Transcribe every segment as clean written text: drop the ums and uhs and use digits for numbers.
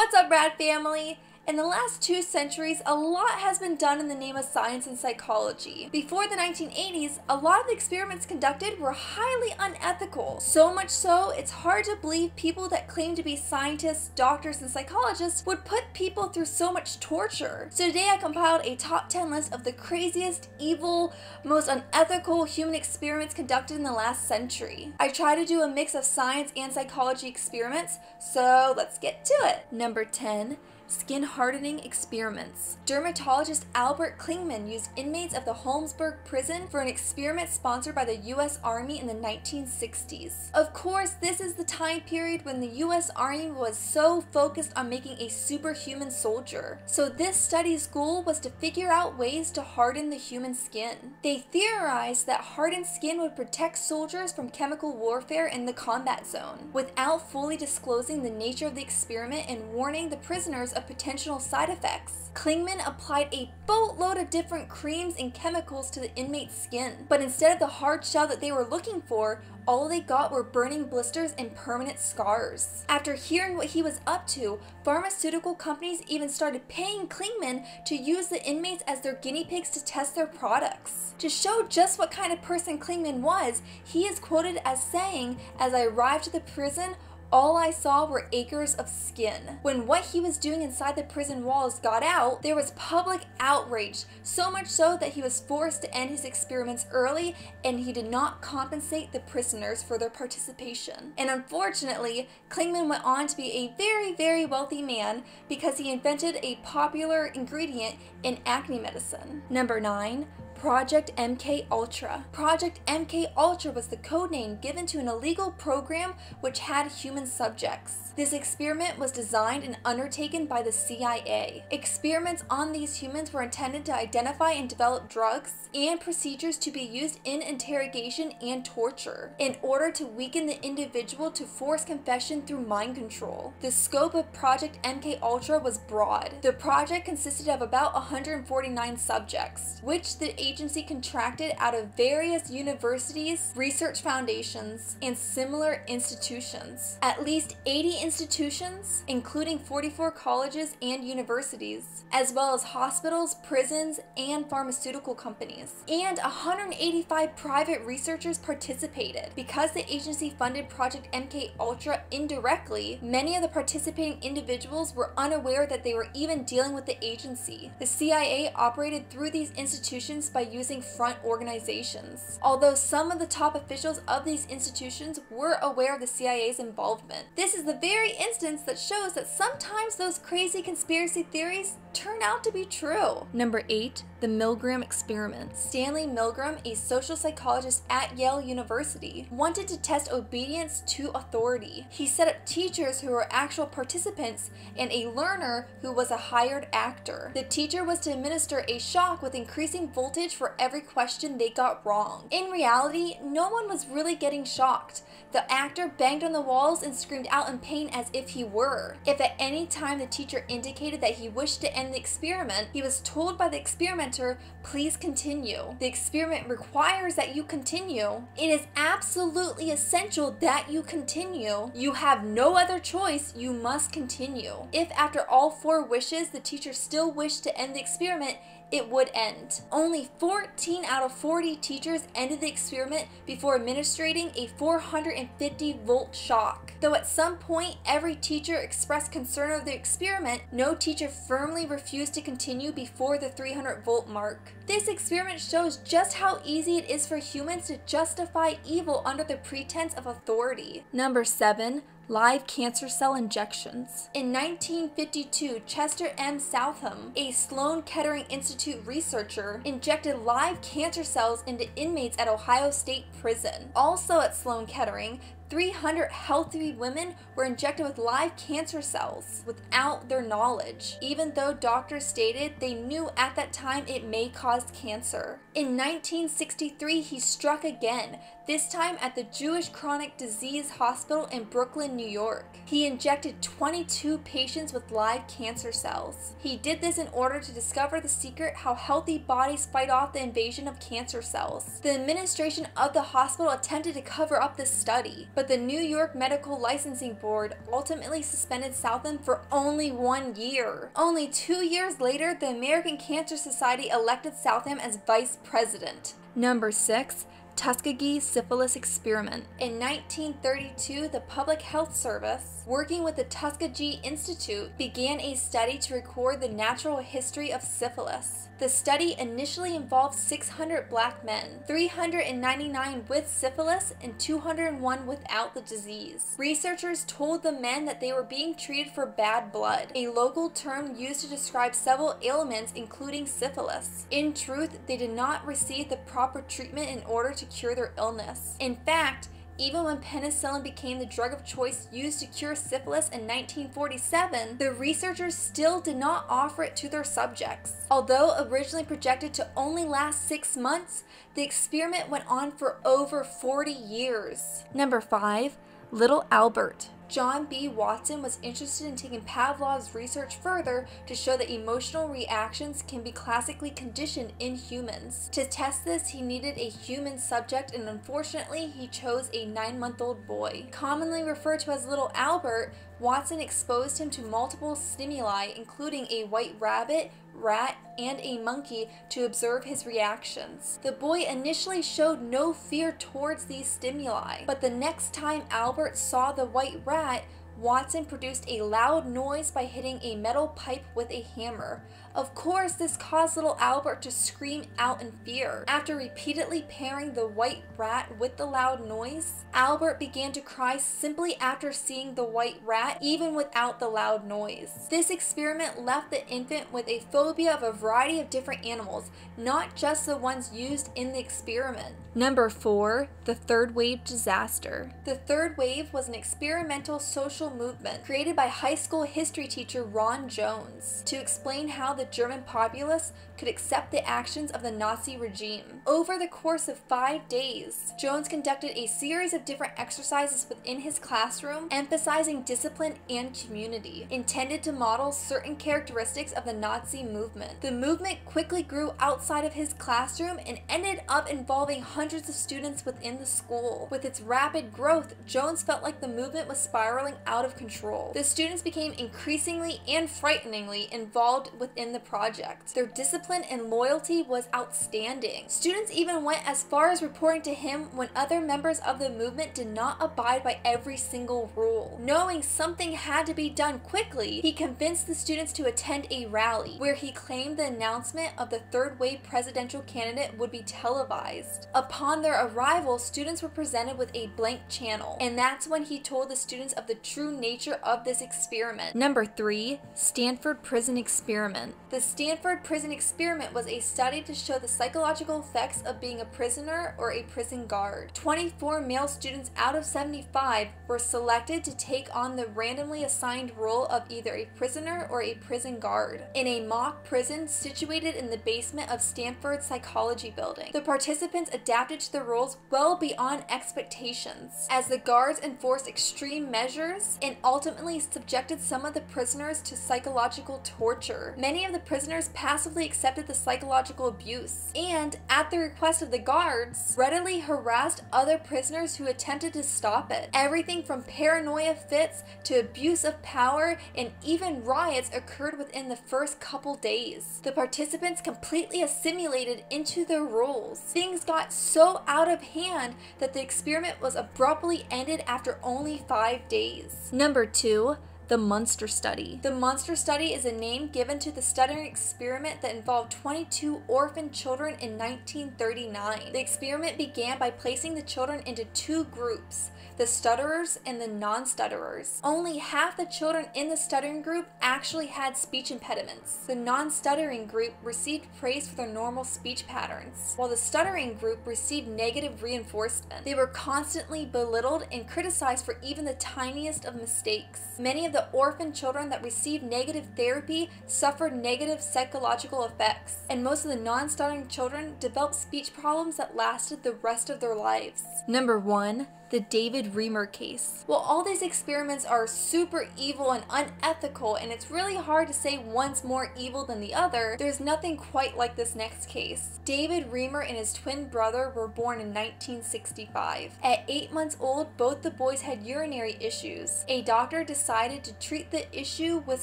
What's up, Rad Family? In the last 2 centuries, a lot has been done in the name of science and psychology. Before the 1980s, a lot of the experiments conducted were highly unethical. So much so, it's hard to believe people that claim to be scientists, doctors, and psychologists would put people through so much torture. So today I compiled a top 10 list of the craziest, evil, most unethical human experiments conducted in the last century. I try to do a mix of science and psychology experiments, so let's get to it. Number 10. Skin hardening experiments. Dermatologist Albert Klingman used inmates of the Holmesburg prison for an experiment sponsored by the U.S. Army in the 1960s. Of course, this is the time period when the U.S. Army was so focused on making a superhuman soldier. So this study's goal was to figure out ways to harden the human skin. They theorized that hardened skin would protect soldiers from chemical warfare in the combat zone, without fully disclosing the nature of the experiment and warning the prisoners of potential side effects. Klingman applied a boatload of different creams and chemicals to the inmate's skin, but instead of the hard shell that they were looking for, all they got were burning blisters and permanent scars. After hearing what he was up to, pharmaceutical companies even started paying Klingman to use the inmates as their guinea pigs to test their products. To show just what kind of person Klingman was, he is quoted as saying, "As I arrived at the prison, all I saw were acres of skin." When what he was doing inside the prison walls got out, there was public outrage, so much so that he was forced to end his experiments early, and he did not compensate the prisoners for their participation. And unfortunately, Klingman went on to be a very wealthy man because he invented a popular ingredient in acne medicine. Number 9. Project MKULTRA. Project MKULTRA was the codename given to an illegal program which had human subjects. This experiment was designed and undertaken by the CIA. Experiments on these humans were intended to identify and develop drugs and procedures to be used in interrogation and torture, in order to weaken the individual to force confession through mind control. The scope of Project MKULTRA was broad. The project consisted of about 149 subjects, which the agency contracted out of various universities, research foundations, and similar institutions. At least 80 institutions, including 44 colleges and universities, as well as hospitals, prisons, and pharmaceutical companies. And 185 private researchers participated. Because the agency funded Project MKULTRA indirectly, many of the participating individuals were unaware that they were even dealing with the agency. The CIA operated through these institutions by using front organizations, although some of the top officials of these institutions were aware of the CIA's involvement. This is the very instance that shows that sometimes those crazy conspiracy theories turn out to be true. Number 8. The Milgram Experiment. Stanley Milgram, a social psychologist at Yale University, wanted to test obedience to authority. He set up teachers who were actual participants and a learner who was a hired actor. The teacher was to administer a shock with increasing voltage for every question they got wrong. In reality, no one was really getting shocked. The actor banged on the walls and screamed out in pain as if he were. If at any time the teacher indicated that he wished to end the experiment, he was told by the experimenter, "Please continue. The experiment requires that you continue. It is absolutely essential that you continue. You have no other choice. You must continue." If after all 4 wishes the teacher still wished to end the experiment, it would end. Only 14 out of 40 teachers ended the experiment before administering a 450-volt shock. Though at some point every teacher expressed concern over the experiment, no teacher firmly refused to continue before the 300-volt mark. This experiment shows just how easy it is for humans to justify evil under the pretense of authority. Number 7. Live cancer cell injections. In 1952, Chester M. Southam, a Sloan Kettering Institute researcher, injected live cancer cells into inmates at Ohio State Prison. Also at Sloan Kettering, 300 healthy women were injected with live cancer cells without their knowledge, even though doctors stated they knew at that time it may cause cancer. In 1963, he struck again, this time at the Jewish Chronic Disease Hospital in Brooklyn, New York. He injected 22 patients with live cancer cells. He did this in order to discover the secret how healthy bodies fight off the invasion of cancer cells. The administration of the hospital attempted to cover up this study. but the New York Medical Licensing Board ultimately suspended Southam for only 1 year. Only 2 years later, the American Cancer Society elected Southam as vice president. Number 6. Tuskegee syphilis experiment. In 1932, the Public Health Service, working with the Tuskegee Institute, began a study to record the natural history of syphilis. The study initially involved 600 black men, 399 with syphilis and 201 without the disease. Researchers told the men that they were being treated for bad blood, a local term used to describe several ailments including syphilis. In truth, they did not receive the proper treatment in order to cure their illness. In fact, even when penicillin became the drug of choice used to cure syphilis in 1947, the researchers still did not offer it to their subjects. Although originally projected to only last 6 months, the experiment went on for over 40 years. Number 5. Little Albert. John B. Watson was interested in taking Pavlov's research further to show that emotional reactions can be classically conditioned in humans. To test this, he needed a human subject, and unfortunately, he chose a 9-month-old boy. Commonly referred to as Little Albert, Watson exposed him to multiple stimuli, including a white rabbit, rat, and a monkey, to observe his reactions. The boy initially showed no fear towards these stimuli, but the next time Albert saw the white rat, Watson produced a loud noise by hitting a metal pipe with a hammer. Of course, this caused little Albert to scream out in fear. After repeatedly pairing the white rat with the loud noise, Albert began to cry simply after seeing the white rat, even without the loud noise. This experiment left the infant with a phobia of a variety of different animals, not just the ones used in the experiment. Number 4. The Third Wave Disaster. The Third Wave was an experimental social movement created by high school history teacher Ron Jones to explain how the German populace could accept the actions of the Nazi regime. Over the course of 5 days, Jones conducted a series of different exercises within his classroom, emphasizing discipline and community, intended to model certain characteristics of the Nazi movement. The movement quickly grew outside of his classroom and ended up involving hundreds of students within the school. With its rapid growth, Jones felt like the movement was spiraling out of control. The students became increasingly and frighteningly involved within the project. Their discipline and loyalty was outstanding. Students even went as far as reporting to him when other members of the movement did not abide by every single rule. Knowing something had to be done quickly, he convinced the students to attend a rally, where he claimed the announcement of the third wave presidential candidate would be televised. Upon their arrival, students were presented with a blank channel, and that's when he told the students of the true nature of this experiment. Number 3. Stanford Prison Experiment. The Stanford Prison Experiment was a study to show the psychological effects of being a prisoner or a prison guard. 24 male students out of 75 were selected to take on the randomly assigned role of either a prisoner or a prison guard in a mock prison situated in the basement of Stanford's psychology building. The participants adapted to the roles well beyond expectations, as the guards enforced extreme measures and ultimately subjected some of the prisoners to psychological torture. Many of the prisoners passively accepted the psychological abuse and, at the request of the guards, readily harassed other prisoners who attempted to stop it. Everything from paranoia fits to abuse of power and even riots occurred within the first couple days. The participants completely assimilated into the rules. Things got so out of hand that the experiment was abruptly ended after only 5 days. Number 2. The Munster Study. The Munster Study is a name given to the studying experiment that involved 22 orphan children in 1939. The experiment began by placing the children into 2 groups, the stutterers and the non-stutterers. Only half the children in the stuttering group actually had speech impediments. The non-stuttering group received praise for their normal speech patterns, while the stuttering group received negative reinforcement. They were constantly belittled and criticized for even the tiniest of mistakes. Many of the orphan children that received negative therapy suffered negative psychological effects, and most of the non-stuttering children developed speech problems that lasted the rest of their lives. Number 1. The the David Reimer case. While all these experiments are super evil and unethical, and it's really hard to say one's more evil than the other, there's nothing quite like this next case. David Reimer and his twin brother were born in 1965. At 8 months old, both the boys had urinary issues. A doctor decided to treat the issue with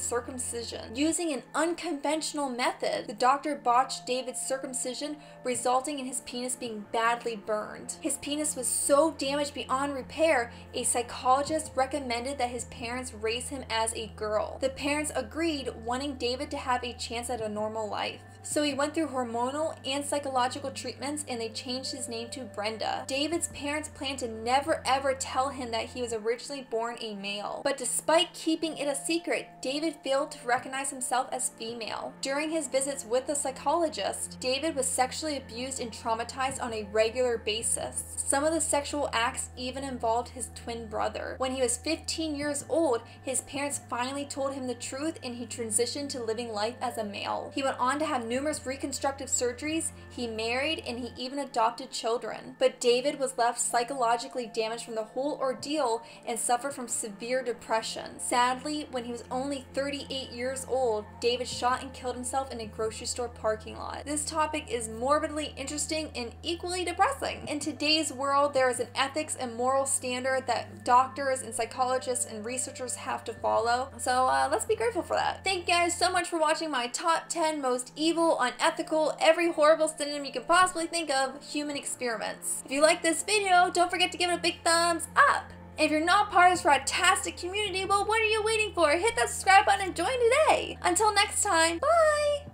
circumcision. Using an unconventional method, the doctor botched David's circumcision, resulting in his penis being badly burned. His penis was so damaged beyond repair, a psychologist recommended that his parents raise him as a girl. The parents agreed, wanting David to have a chance at a normal life. So he went through hormonal and psychological treatments, and they changed his name to Brenda. David's parents planned to never ever tell him that he was originally born a male. But despite keeping it a secret, David failed to recognize himself as female. During his visits with the psychologist, David was sexually abused and traumatized on a regular basis. Some of the sexual acts even involved his twin brother. When he was 15 years old, his parents finally told him the truth, and he transitioned to living life as a male. He went on to have numerous reconstructive surgeries, he married, and he even adopted children. But David was left psychologically damaged from the whole ordeal and suffered from severe depression. Sadly, when he was only 38 years old, David shot and killed himself in a grocery store parking lot. This topic is morbidly interesting and equally depressing. In today's world, there is an ethics and moral standard that doctors and psychologists and researchers have to follow. So let's be grateful for that. Thank you guys so much for watching my top 10 most evil, unethical, every horrible synonym you can possibly think of human experiments. If you like this video, don't forget to give it a big thumbs up. And if you're not part of this fantastic community, well, what are you waiting for? Hit that subscribe button and join today. Until next time, bye!